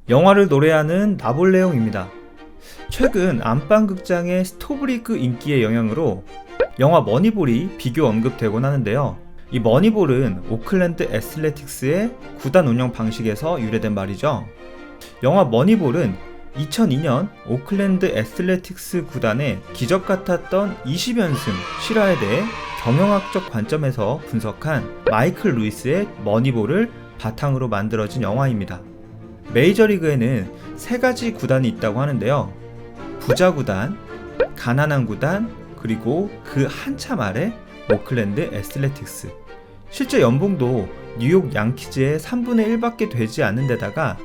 영화를 노래하는 나폴레옹입니다. 최근 안방극장의 스토브리그 인기의 영향으로 영화 머니볼이 비교 언급되곤 하는데요. 이 머니볼은 오클랜드 애슬레틱스의 구단 운영 방식에서 유래된 말이죠. 영화 머니볼은 2002년 오클랜드 애슬레틱스 구단의 기적 같았던 20연승 실화에 대해 경영학적 관점에서 분석한 마이클 루이스의 머니볼을 바탕으로 만들어진 영화입니다. 메이저리그에는 3가지 구단이 있다고 하는데요. 부자 구단, 가난한 구단, 그리고 그 한참 아래 오클랜드 애슬레틱스. 실제 연봉도 뉴욕 양키즈의 3분의 1밖에 되지 않는 데다가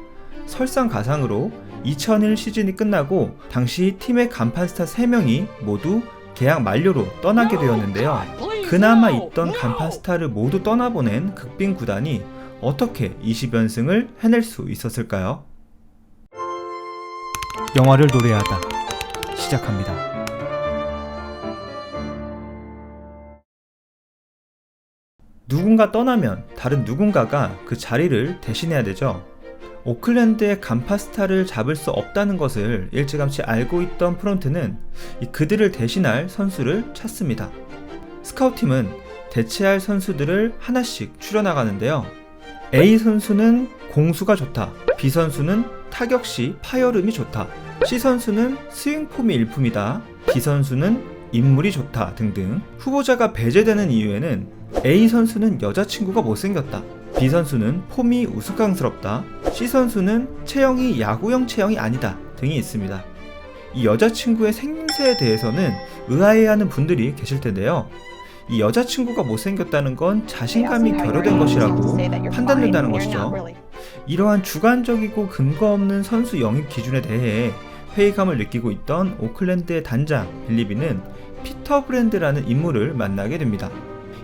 설상가상으로 2001 시즌이 끝나고 당시 팀의 간판 스타 3명이 모두 계약 만료로 떠나게 되었는데요. 그나마 있던 간판 스타를 모두 떠나보낸 극빈 구단이 어떻게 20연승을 해낼 수 있었을까요? 영화를 노래하다 시작합니다. 누군가 떠나면 다른 누군가가 그 자리를 대신해야 되죠. 오클랜드의 간판 스타를 잡을 수 없다는 것을 일찌감치 알고 있던 프런트는 그들을 대신할 선수를 찾습니다. 스카우트팀은 대체할 선수들을 하나씩 추려나가는데요. A 선수는 공수가 좋다, B 선수는 타격 시 파열음이 좋다, C 선수는 스윙폼이 일품이다, D 선수는 인물이 좋다 등등. 후보자가 배제되는 이유에는 A 선수는 여자친구가 못생겼다, B 선수는 폼이 우스꽝스럽다, C 선수는 체형이 야구형 체형이 아니다 등이 있습니다. 이 여자친구의 생김새에 대해서는 의아해하는 분들이 계실 텐데요. 이 여자친구가 못생겼다는 건 자신감이 결여된 것이라고 판단된다는 것이죠. 이러한 주관적이고 근거 없는 선수 영입 기준에 대해 회의감을 느끼고 있던 오클랜드의 단장 빌리비는 피터 브랜드라는 인물을 만나게 됩니다.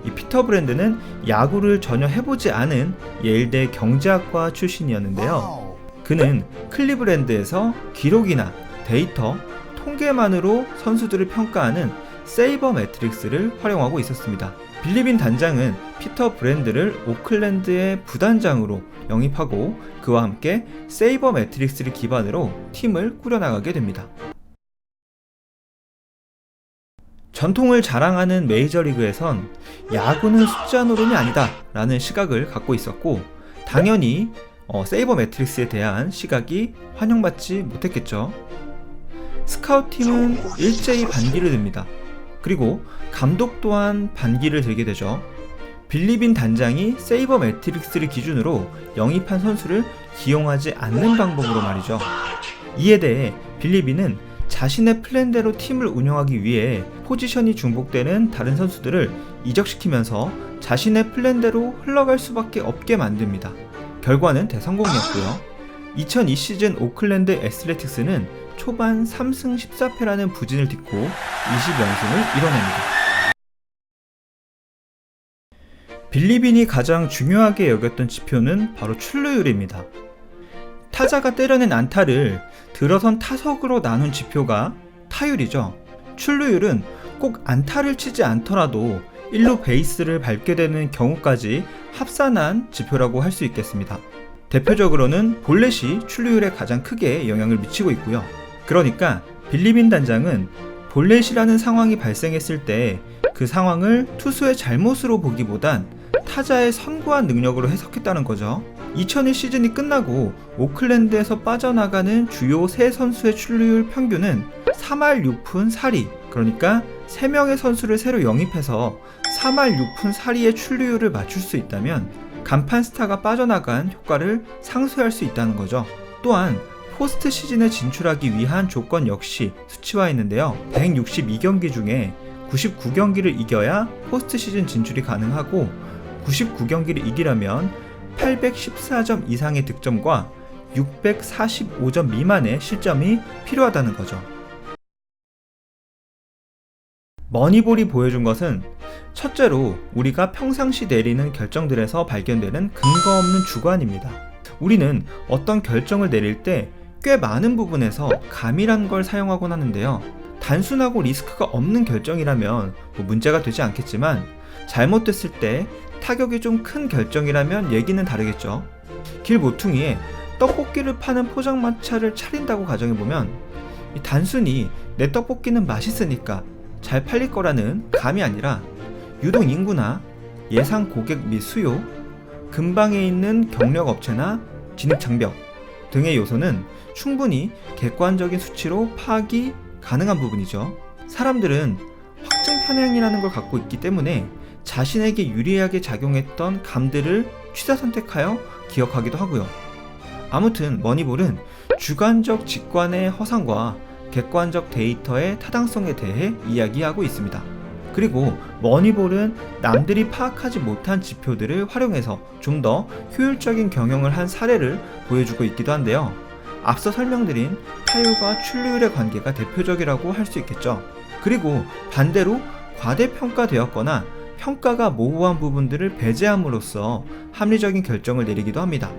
이 피터 브랜드는 야구를 전혀 해보지 않은 예일대 경제학과 출신이었는데요. 그는 클리브랜드에서 기록이나 데이터, 통계만으로 선수들을 평가하는 세이버 매트릭스를 활용하고 있었습니다. 빌리빈 단장은 피터 브랜드를 오클랜드의 부단장으로 영입하고 그와 함께 세이버 매트릭스를 기반으로 팀을 꾸려나가게 됩니다. 전통을 자랑하는 메이저리그에선 야구는 숫자 노름이 아니다 라는 시각을 갖고 있었고, 당연히 세이버 매트릭스에 대한 시각이 환영받지 못했겠죠. 스카우트팀은 일제히 반기를 듭니다. 그리고 감독 또한 반기를 들게 되죠. 빌리빈 단장이 세이버 매트릭스를 기준으로 영입한 선수를 기용하지 않는 방법으로 말이죠. 이에 대해 빌리빈은 자신의 플랜대로 팀을 운영하기 위해 포지션이 중복되는 다른 선수들을 이적시키면서 자신의 플랜대로 흘러갈 수밖에 없게 만듭니다. 결과는 대성공이었고요. 2002 시즌 오클랜드 애슬레틱스는 초반 3승 14패라는 부진을 딛고 20연승을 이뤄냅니다. 빌리빈이 가장 중요하게 여겼던 지표는 바로 출루율입니다. 타자가 때려낸 안타를 들어선 타석으로 나눈 지표가 타율이죠. 출루율은 꼭 안타를 치지 않더라도 1루 베이스를 밟게 되는 경우까지 합산한 지표라고 할 수 있겠습니다. 대표적으로는 볼넷이 출루율에 가장 크게 영향을 미치고 있고요. 그러니까 빌리빈 단장은 볼넷이라는 상황이 발생했을 때 그 상황을 투수의 잘못으로 보기보단 타자의 선구한 능력으로 해석했다는 거죠. 2001 시즌이 끝나고 오클랜드에서 빠져나가는 주요 3선수의 출루율 평균은 3할 6푼 4리, 그러니까 3명의 선수를 새로 영입해서 3할 6푼 4리의 출루율을 맞출 수 있다면 간판 스타가 빠져나간 효과를 상쇄할 수 있다는 거죠. 또한 포스트 시즌에 진출하기 위한 조건 역시 수치화했는데요. 162경기 중에 99경기를 이겨야 포스트 시즌 진출이 가능하고 99경기를 이기려면 814점 이상의 득점과 645점 미만의 실점이 필요하다는 거죠. 머니볼이 보여준 것은 첫째로 우리가 평상시 내리는 결정들에서 발견되는 근거 없는 주관입니다. 우리는 어떤 결정을 내릴 때 꽤 많은 부분에서 감이란 걸 사용하곤 하는데요. 단순하고 리스크가 없는 결정이라면 문제가 되지 않겠지만 잘못됐을 때 타격이 좀 큰 결정이라면 얘기는 다르겠죠. 길 모퉁이에 떡볶이를 파는 포장마차를 차린다고 가정해보면 단순히 내 떡볶이는 맛있으니까 잘 팔릴 거라는 감이 아니라 유동 인구나 예상 고객 및 수요, 근방에 있는 경력 업체나 진입 장벽 등의 요소는 충분히 객관적인 수치로 파악이 가능한 부분이죠. 사람들은 확증 편향이라는 걸 갖고 있기 때문에 자신에게 유리하게 작용했던 감들을 취사 선택하여 기억하기도 하고요. 아무튼 머니볼은 주관적 직관의 허상과 객관적 데이터의 타당성에 대해 이야기하고 있습니다. 그리고 머니볼은 남들이 파악하지 못한 지표들을 활용해서 좀 더 효율적인 경영을 한 사례를 보여주고 있기도 한데요. 앞서 설명드린 타율과 출루율의 관계가 대표적이라고 할 수 있겠죠. 그리고 반대로 과대평가되었거나 평가가 모호한 부분들을 배제함으로써 합리적인 결정을 내리기도 합니다.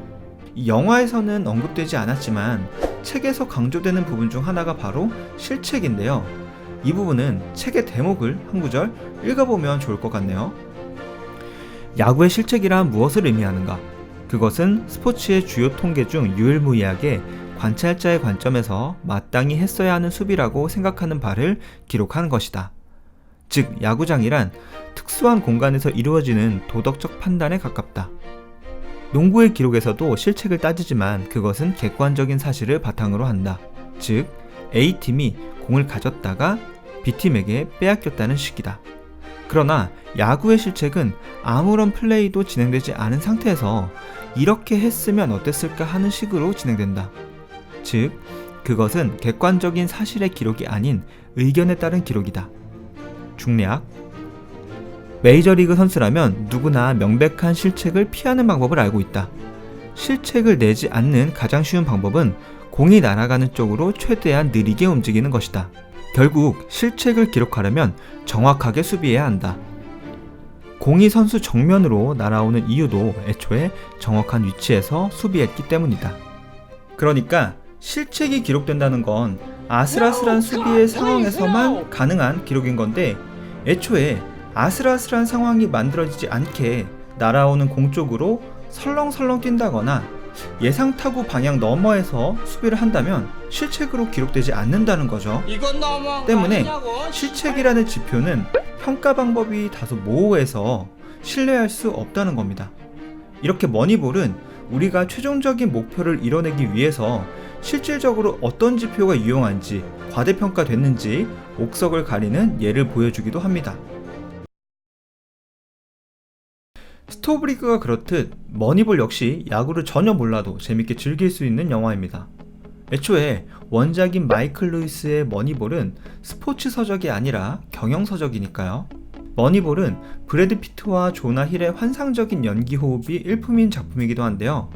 이 영화에서는 언급되지 않았지만 책에서 강조되는 부분 중 하나가 바로 실책인데요. 이 부분은 책의 대목을 한 구절 읽어보면 좋을 것 같네요. 야구의 실책이란 무엇을 의미하는가? 그것은 스포츠의 주요 통계 중 유일무이하게 관찰자의 관점에서 마땅히 했어야 하는 수비라고 생각하는 바를 기록한 것이다. 즉, 야구장이란 특수한 공간에서 이루어지는 도덕적 판단에 가깝다. 농구의 기록에서도 실책을 따지지만 그것은 객관적인 사실을 바탕으로 한다. 즉, A팀이 공을 가졌다가 B팀에게 빼앗겼다는 식이다. 그러나 야구의 실책은 아무런 플레이도 진행되지 않은 상태에서 이렇게 했으면 어땠을까 하는 식으로 진행된다. 즉, 그것은 객관적인 사실의 기록이 아닌 의견에 따른 기록이다. 중략: 메이저리그 선수라면 누구나 명백한 실책을 피하는 방법을 알고 있다. 실책을 내지 않는 가장 쉬운 방법은 공이 날아가는 쪽으로 최대한 느리게 움직이는 것이다. 결국 실책을 기록하려면 정확하게 수비해야 한다. 공이 선수 정면으로 날아오는 이유도 애초에 정확한 위치에서 수비했기 때문이다. 그러니까 실책이 기록된다는 건 아슬아슬한 수비의 상황에서만 가능한 기록인 건데, 애초에 아슬아슬한 상황이 만들어지지 않게 날아오는 공 쪽으로 설렁설렁 뛴다거나 예상 타구 방향 너머에서 수비를 한다면 실책으로 기록되지 않는다는 거죠. 때문에 실책이라는 지표는 평가 방법이 다소 모호해서 신뢰할 수 없다는 겁니다. 이렇게 머니볼은 우리가 최종적인 목표를 이뤄내기 위해서 실질적으로 어떤 지표가 유용한지, 과대평가됐는지 옥석을 가리는 예를 보여주기도 합니다. 스토브리그가 그렇듯 머니볼 역시 야구를 전혀 몰라도 재밌게 즐길 수 있는 영화입니다. 애초에 원작인 마이클 루이스의 머니볼은 스포츠 서적이 아니라 경영 서적이니까요. 머니볼은 브래드 피트와 조나 힐의 환상적인 연기 호흡이 일품인 작품이기도 한데요.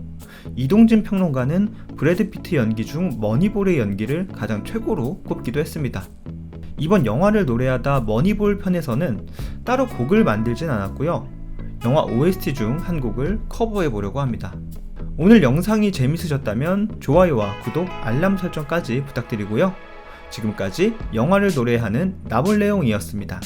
이동진 평론가는 브래드 피트 연기 중 머니볼의 연기를 가장 최고로 꼽기도 했습니다. 이번 영화를 노래하다 머니볼 편에서는 따로 곡을 만들진 않았고요. 영화 OST 중 한 곡을 커버해 보려고 합니다. 오늘 영상이 재밌으셨다면 좋아요와 구독, 알람 설정까지 부탁드리고요. 지금까지 영화를 노래하는 나볼레옹이었습니다.